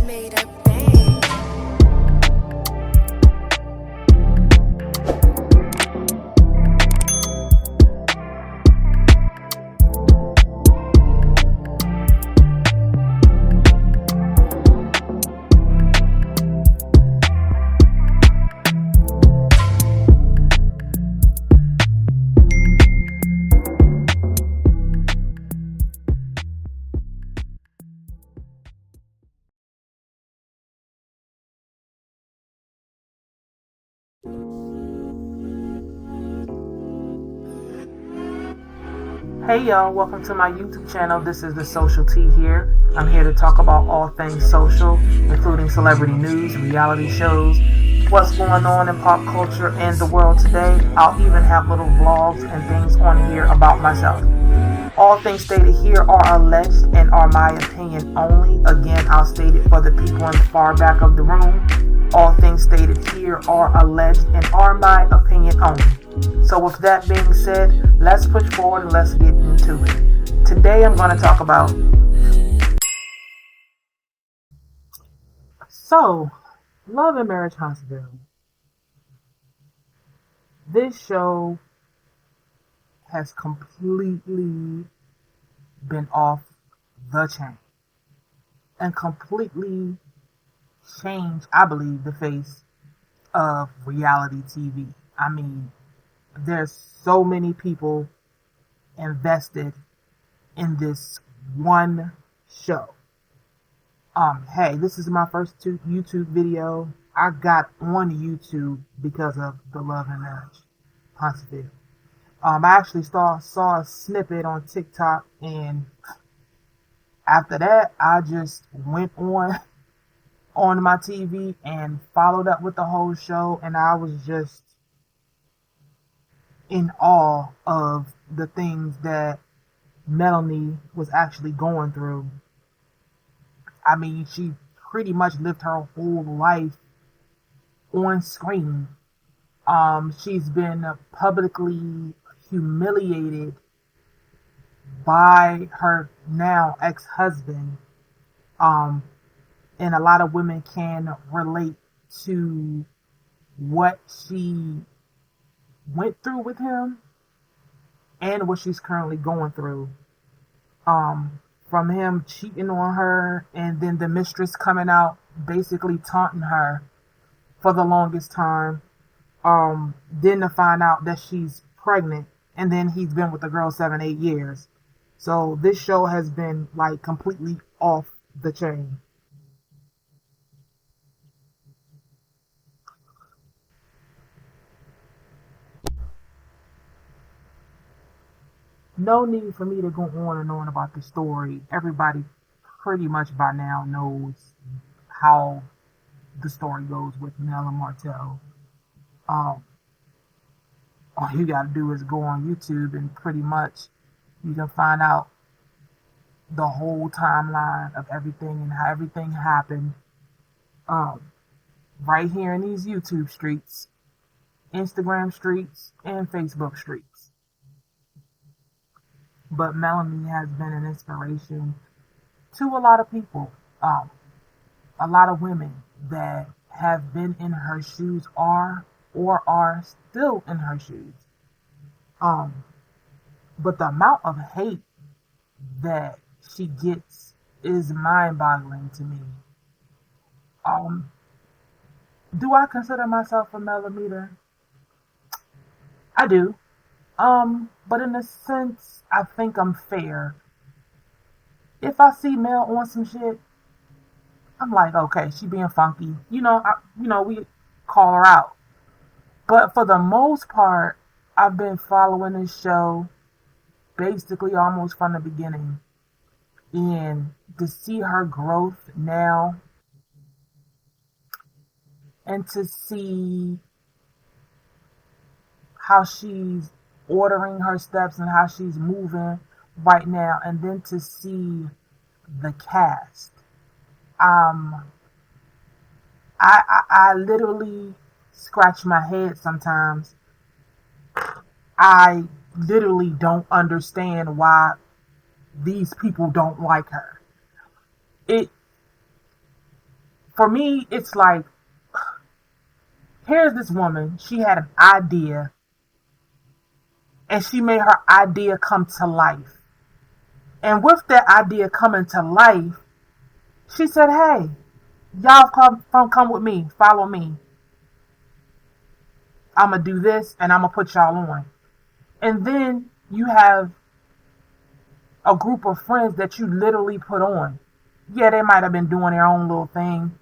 made a bang. Hey y'all, welcome to my YouTube channel. This is the Social T here. I'm here to talk about all things social, including celebrity news, reality shows, what's going on in pop culture and the world today. I'll even have little vlogs and things on here about myself. All things stated here are alleged and are my opinion only. Again, I'll state it for the people in the far back of the room. All things stated here are alleged and are my opinion only. So with that being said, let's push forward and let's get into it. Today I'm going to talk about Love and Marriage Huntsville. This show has completely been off the chain and completely changed, I believe, the face of reality TV. I mean, there's so many people invested in this one show. Hey, this is my first YouTube video. I got on YouTube because of the Love and Marriage Huntsville. I actually saw a snippet on TikTok, and after that, I just went on my TV and followed up with the whole show, and I was just in awe of the things that Melanie was actually going through. I mean, she pretty much lived her whole life on screen. She's been publicly humiliated by her now ex-husband. And a lot of women can relate to what she went through with him and what she's currently going through. From him cheating on her, and then the mistress coming out basically taunting her for the longest time. Then to find out that she's pregnant, and then he's been with the girl 7-8 years. So this show has been like completely off the chain. No need for me to go on and on about the story. Everybody pretty much by now knows how the story goes with Mel and Martell. All you gotta do is go on YouTube, and pretty much you can find out the whole timeline of everything and how everything happened. Right here in these YouTube streets, Instagram streets, and Facebook streets. But Melanie has been an inspiration to a lot of people, a lot of women that have been in her shoes or are still in her shoes. But the amount of hate that she gets is mind-boggling to me. Do I consider myself a millimeter? I do. But in a sense, I think I'm fair. If I see Mel on some shit, I'm like, okay, she being funky. We call her out. But for the most part, I've been following this show basically almost from the beginning. And to see her growth now, and to see how she's ordering her steps and how she's moving right now, and then to see the cast. I literally scratch my head sometimes. I literally don't understand why these people don't like her. for me, it's like, here's this woman. She had an idea, and she made her idea come to life. And with that idea coming to life, she said, hey, y'all come with me. Follow me. I'm going to do this, and I'm going to put y'all on. And then you have a group of friends that you literally put on. Yeah, they might have been doing their own little thing,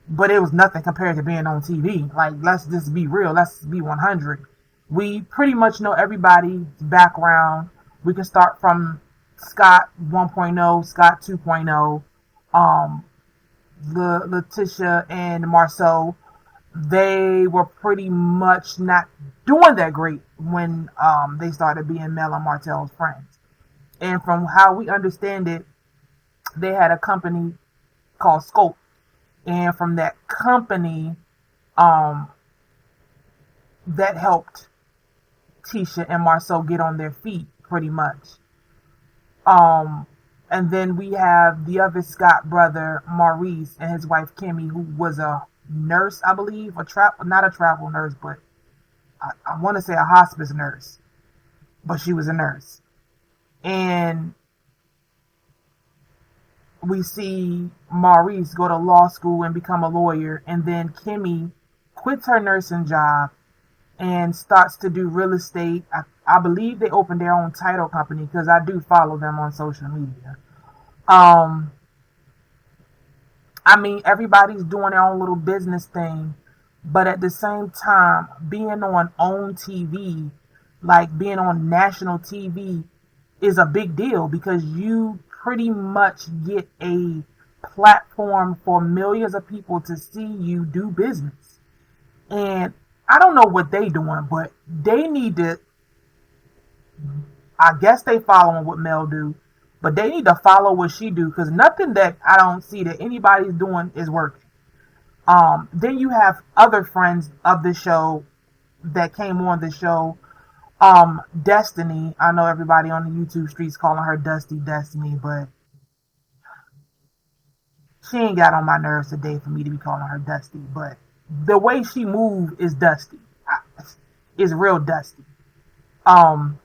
but it was nothing compared to being on TV. Like, let's just be real. Let's be 100. We pretty much know everybody's background. We can start from Scott 1.0, Scott 2.0, Letitia and Marcel. They were pretty much not doing that great when they started being Mel and Martell's friends. And from how we understand it, they had a company called Scope. And from that company, that helped Tisha and Marcel get on their feet pretty much. And then we have the other Scott brother, Maurice, and his wife, Kimmy, who was a nurse, I believe, not a travel nurse, but I want to say a hospice nurse, but she was a nurse. And we see Maurice go to law school and become a lawyer, and then Kimmy quits her nursing job and starts to do real estate. I believe they opened their own title company, because I do follow them on social media. I mean, everybody's doing their own little business thing, but at the same time, being on owntv, like being on national TV, is a big deal, because you pretty much get a platform for millions of people to see you do business. And I don't know what they doing, but they need to, I guess they following what Mel do, but they need to follow what she do, because nothing that I don't see that anybody's doing is working. Then you have other friends of the show that came on the show. Destiny, I know everybody on the YouTube streets calling her Destiny, but she ain't got on my nerves today for me to be calling her Dusty. But the way she move is Dusty. Is real Dusty. I'm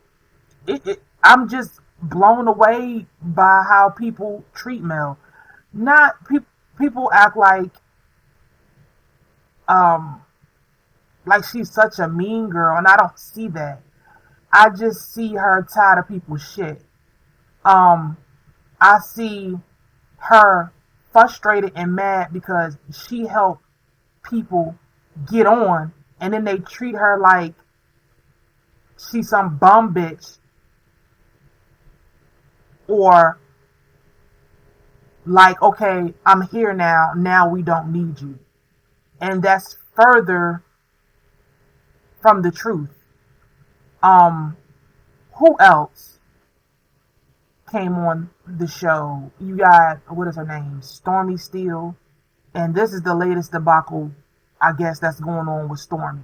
just blown away by how people treat Mel. Not people act like she's such a mean girl, and I don't see that. I just see her tired of people's shit. I see her frustrated and mad because she helped people get on, and then they treat her like she's some bum bitch, or like, okay, I'm here now we don't need you. And that's further from the truth. Who else came on the show? You got, what is her name? Stormy Steele. And this is the latest debacle, I guess, that's going on with Stormy.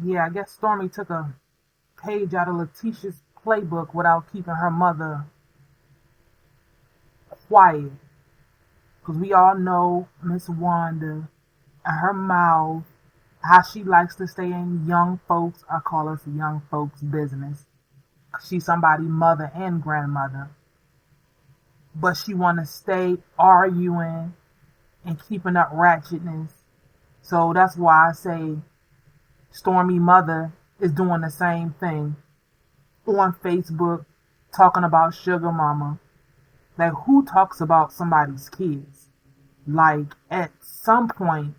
Yeah, I guess Stormy took a page out of Letitia's playbook without keeping her mother quiet. Because we all know Miss Wanda and her mouth, how she likes to stay in young folks, I call us young folks business. She's somebody's mother and grandmother. But she want to stay arguing and keeping up ratchetness. So that's why I say Stormy mother is doing the same thing on Facebook, talking about sugar mama. Like, who talks about somebody's kids? Like, at some point,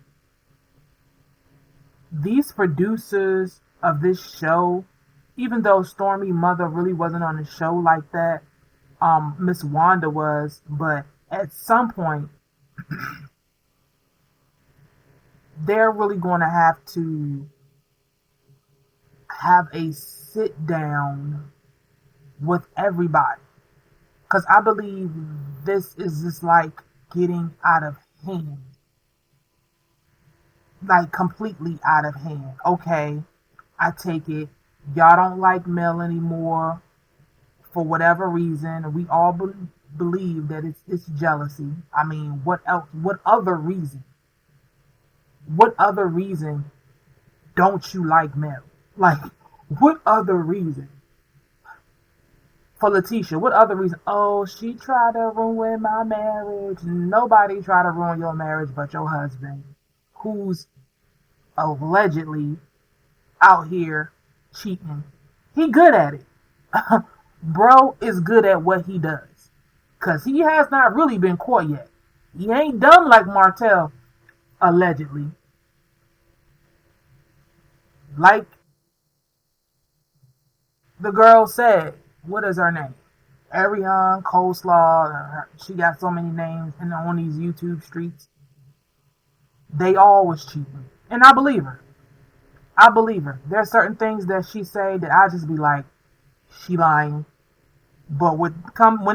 these producers of this show, even though Stormy mother really wasn't on the show like that, Miss Wanda was, but at some point, they're really going to have to have a sit down with everybody. Because I believe this is just like getting out of hand. Like completely out of hand. Okay, I take it. Y'all don't like Mel anymore. for whatever reason. We all believe that it's jealousy. I mean, what else? What other reason? What other reason don't you like Mel? Like, what other reason? For Letitia, what other reason? Oh, she tried to ruin my marriage. Nobody tried to ruin your marriage but your husband, who's allegedly out here cheating. He good at it. Bro is good at what he does. Because he has not really been caught yet. He ain't done like Martell, allegedly. Like the girl said, what is her name? Ariane Coleslaw. She got so many names on these YouTube streets. They all was cheating. And I believe her. I believe her. There are certain things that she say that I just be like, she lying. But when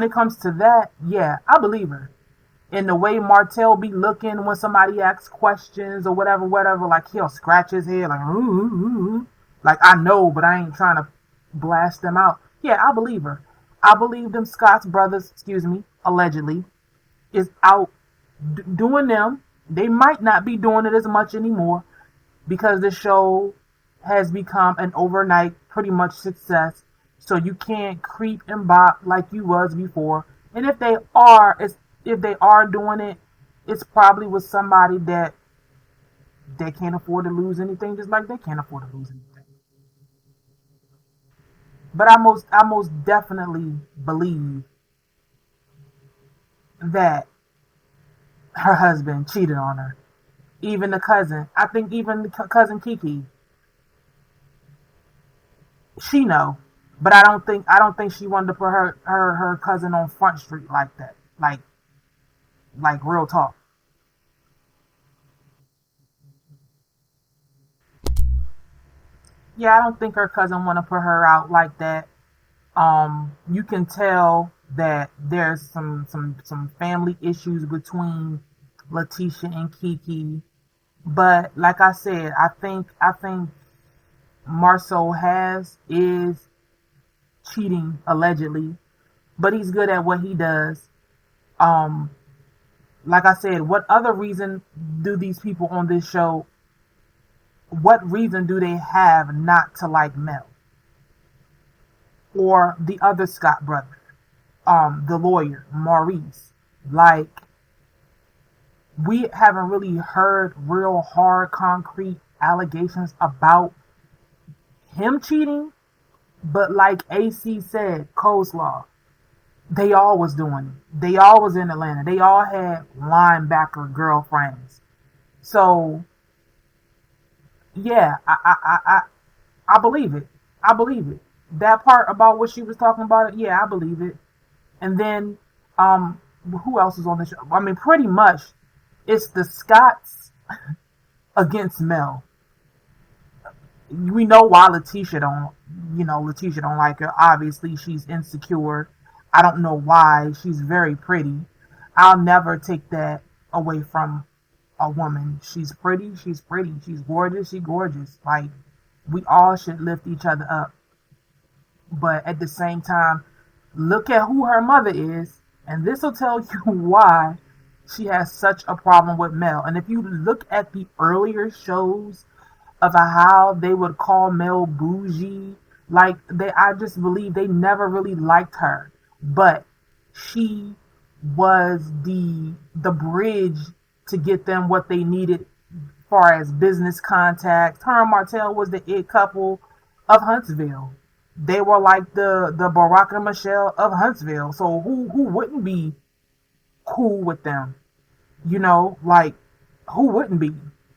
it comes to that, yeah, I believe her. And the way Martell be looking when somebody asks questions or whatever, like he'll scratch his head like, ooh, ooh, ooh. Like I know, but I ain't trying to blast them out. Yeah, I believe her. I believe them Scott's brothers, allegedly, is out doing them. They might not be doing it as much anymore because the show has become an overnight pretty much success. So you can't creep and bop like you was before. And if they are doing it, it's probably with somebody that they can't afford to lose anything, just like they can't afford to lose anything. But I most definitely believe that her husband cheated on her. Even the cousin. I think even the cousin Kiki, she know. But I don't think she wanted to put her cousin on Front Street like that. Like real talk. Yeah, I don't think her cousin want to put her out like that. You can tell that there's some family issues between Letitia and Kiki. But like I said, I think Marceau is cheating allegedly, but he's good at what he does. Um, like I said, what other reason do these people on this show? What reason do they have not to like Mel or the other Scott brother, the lawyer Maurice? Like, we haven't really heard real hard, concrete allegations about him cheating. But like AC said, Coleslaw, they all was doing it. They all was in Atlanta. They all had linebacker girlfriends. So yeah, I believe it. I believe it. That part about what she was talking about, yeah, I believe it. And then who else is on the show? I mean, pretty much it's the Scots against Mel. We know why Letitia don't like her. Obviously, she's insecure. I don't know why. She's very pretty. I'll never take that away from a woman. She's pretty. She's pretty. She's gorgeous. She's gorgeous. Like, we all should lift each other up. But at the same time, look at who her mother is, and this will tell you why she has such a problem with Mel. And if you look at the earlier shows of how they would call Mel bougie, I just believe they never really liked her, but she was the bridge to get them what they needed as far as business contacts. Her and Martell was the it couple of Huntsville. They were like the Barack and Michelle of Huntsville. So who wouldn't be cool with them? Like, who wouldn't be?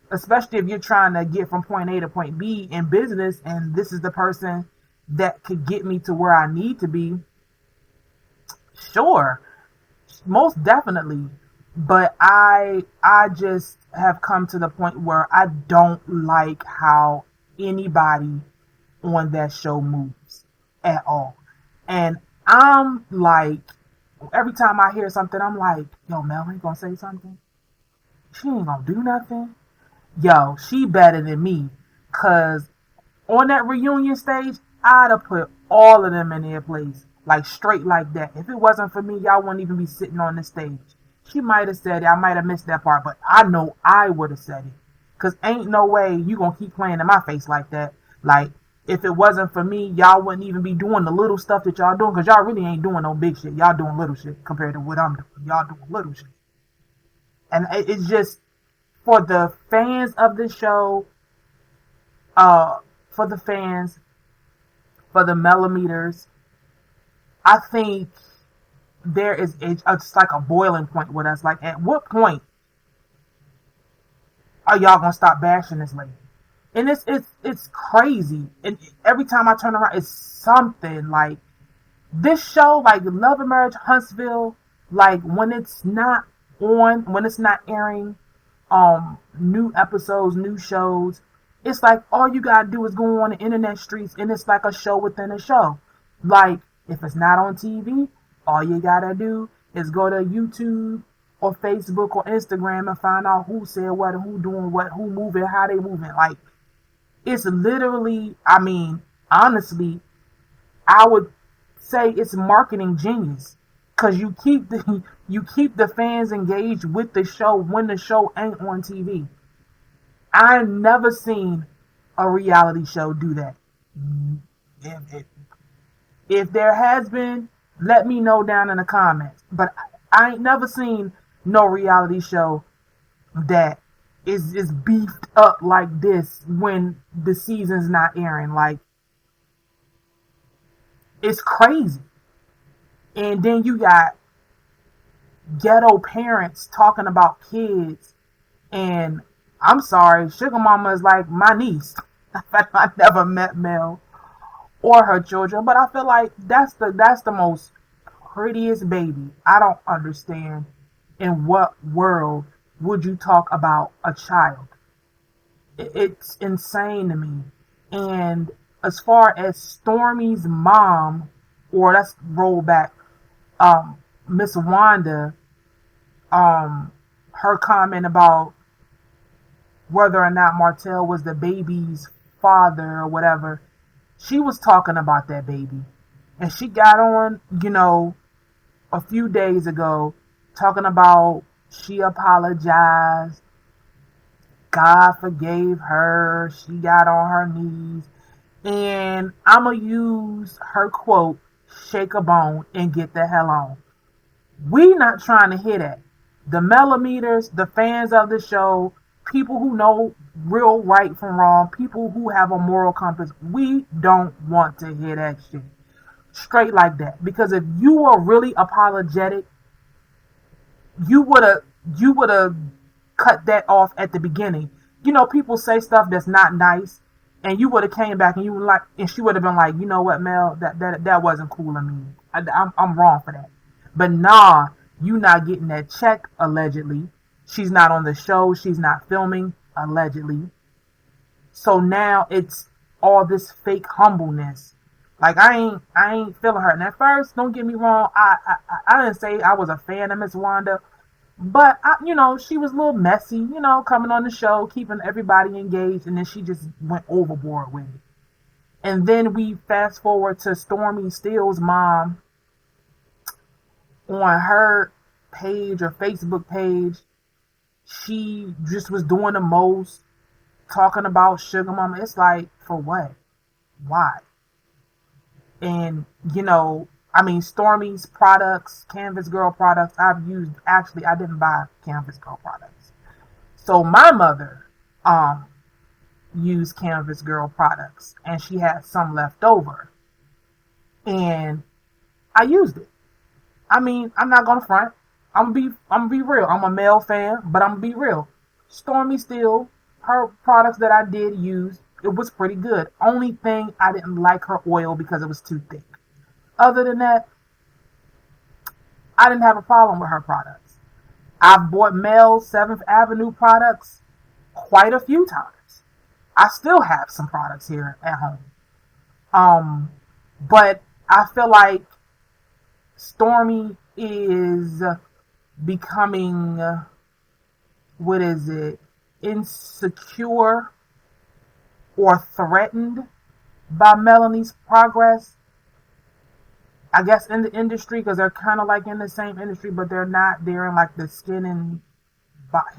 Especially if you're trying to get from point A to point B in business, and this is the person that could get me to where I need to be. Sure, most definitely. But I just have come to the point where I don't like how anybody on that show moves at all. And I'm like, every time I hear something, I'm like, yo, Melanie gonna say something? She ain't gonna do nothing? Yo, she better than me. Cause on that reunion stage, I'd have put all of them in their place. Like straight like that. If it wasn't for me, y'all wouldn't even be sitting on the stage. She might have said it. I might have missed that part, but I know I would have said it. Cause ain't no way you gonna keep playing in my face like that. Like, if it wasn't for me, y'all wouldn't even be doing the little stuff that y'all doing. Cause y'all really ain't doing no big shit. Y'all doing little shit compared to what I'm doing. Y'all doing little shit. And it's just for the fans of the show, for the fans, for the millimeters, I think there is it's like a boiling point with us. Like, at what point are y'all gonna stop bashing this lady? And it's crazy. And every time I turn around, it's something. Like, this show, like Love and Marriage Huntsville, like when it's not airing new episodes, new shows, it's like all you gotta do is go on the internet streets and it's like a show within a show. Like, if it's not on TV, all you gotta do is go to YouTube or Facebook or Instagram and find out who said what and who doing what, who moving, how they moving. Like, it's literally, I mean, honestly, I would say it's marketing genius. Cause you keep the fans engaged with the show when the show ain't on TV. I've never seen a reality show do that. If there has been, let me know down in the comments. But I ain't never seen no reality show that is beefed up like this when the season's not airing. Like, it's crazy. And then you got ghetto parents talking about kids. And I'm sorry, Sugar Mama is like my niece. I never met Mel or her children, but I feel like that's the most prettiest baby. I don't understand in what world would you talk about a child. It's insane to me. And as far as Stormy's mom, or let's roll back, Miss Wanda, her comment about whether or not Martell was the baby's father or whatever, she was talking about that baby. And she got on, a few days ago, talking about she apologized, God forgave her, she got on her knees, and I'm going to use her quote, shake a bone and get the hell on. We not trying to hear that. The millimeters, the fans of the show, people who know real right from wrong, people who have a moral compass, we don't want to hear that shit. Straight like that. Because if you were really apologetic, you would have cut that off at the beginning. People say stuff that's not nice, and you would have came back and you were like, and she would have been like, you know what, Mel, that wasn't cool of me. I'm wrong for that. But nah, you not getting that check, allegedly. She's not on the show. She's not filming, allegedly. So now it's all this fake humbleness. Like, I ain't feeling her. And at first, don't get me wrong, I didn't say I was a fan of Miss Wanda, but she was a little messy, coming on the show, keeping everybody engaged, and then she just went overboard with it. And then we fast forward to Stormy Steele's mom on her page or Facebook page. She just was doing the most, talking about Sugar Mama. It's like, for what? Why? And, Stormy's products, Canvas Girl products, I've used, actually, I didn't buy Canvas Girl products. So my mother used Canvas Girl products, and she had some left over. And I used it. I'm not going to front. I'm gonna be real. I'm a male fan, but I'm gonna be real. Stormy Steele, her products that I did use, it was pretty good. Only thing, I didn't like her oil because it was too thick. Other than that, I didn't have a problem with her products. I've bought Mel's 7th Avenue products quite a few times. I still have some products here at home. But I feel like Stormy is becoming, insecure or threatened by Melanie's progress. I guess in the industry, because they're kind of like in the same industry, but they're not. They're in like the skin and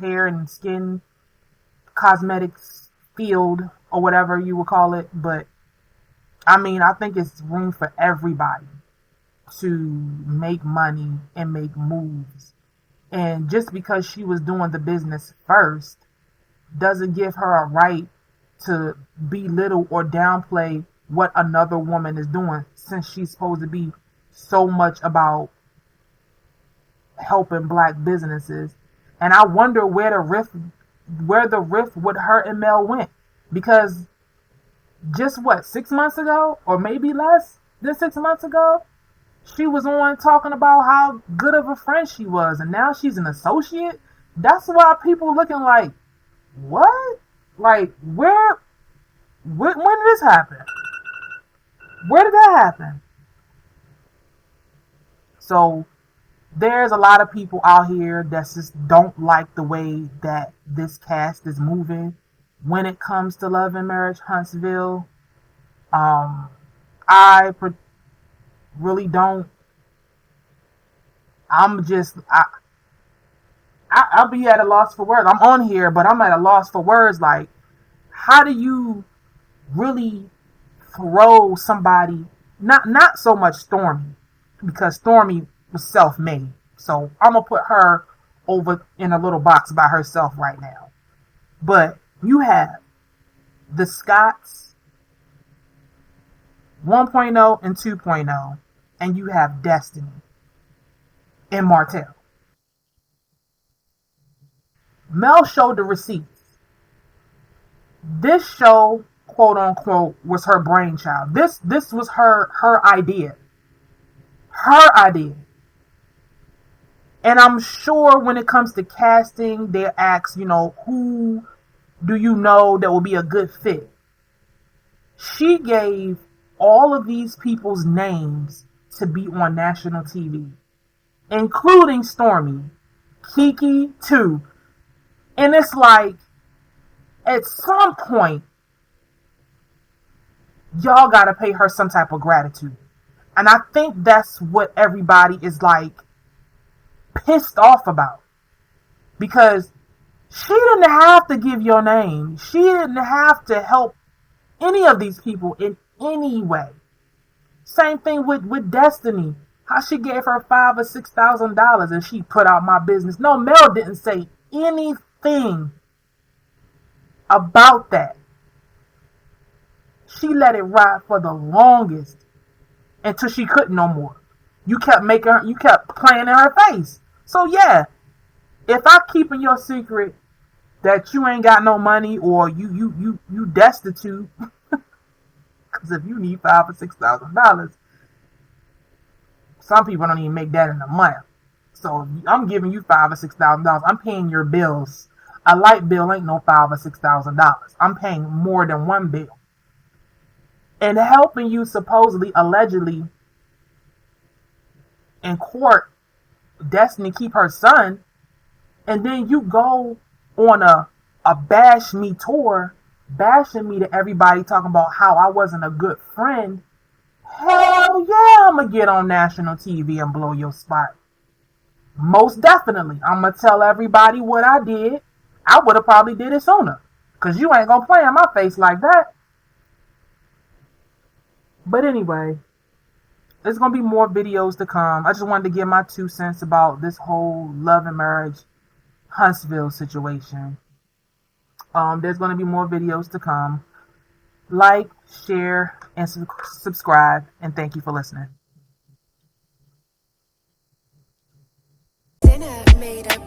hair and skin cosmetics field or whatever you would call it. But I mean, I think it's room for everybody to make money and make moves. And just because she was doing the business first doesn't give her a right to belittle or downplay what another woman is doing, since she's supposed to be so much about helping black businesses. And I wonder where the rift with her and Mel went, because just 6 months ago, or maybe less than 6 months ago, she was on talking about how good of a friend she was, and now she's an associate. That's why people looking like, what? Like, when did this happen? Where did that happen? So there's a lot of people out here that just don't like the way that this cast is moving when it comes to Love and Marriage Huntsville. Really don't. I'll be at a loss for words. I'm on here, but I'm at a loss for words. Like, how do you really throw somebody? Not so much Stormy, because Stormy was self-made. So I'm gonna put her over in a little box by herself right now. But you have the Scotts 1.0 and 2.0, and you have Destiny and Martell. Mel showed the receipts. This show, quote unquote, was her brainchild. This was her idea. Her idea. And I'm sure when it comes to casting, they ask, who do you know that will be a good fit? She gave all of these people's names to be on national TV, including Stormy, Kiki too. And it's like, at some point, y'all gotta pay her some type of gratitude. And I think that's what everybody is like pissed off about. Because she didn't have to give your name. She didn't have to help any of these people in any way. Same thing with Destiny. How she gave her $5,000 or $6,000 and she put out my business. No, Mel didn't say anything about that. She let it ride for the longest until she couldn't no more. You kept playing in her face. So yeah, if I keep in your secret that you ain't got no money or you destitute, because if you need $5,000 or $6,000, some people don't even make that in a month. So I'm giving you $5,000 or $6,000. I'm paying your bills. A light bill ain't no $5,000 or $6,000. I'm paying more than one bill. And helping you supposedly, allegedly, in court, Destiny keep her son, and then you go on a bash me tour, bashing me to everybody, talking about how I wasn't a good friend. Hell yeah, I'm gonna get on national TV and blow your spot. Most definitely. I'm gonna tell everybody what I did. I would have probably did it sooner, because you ain't gonna play in my face like that. But anyway, there's going to be more videos to come. I just wanted to give my 2 cents about this whole Love and Marriage Huntsville situation. There's going to be more videos to come. Like, share, and subscribe. And thank you for listening. Dinner made up.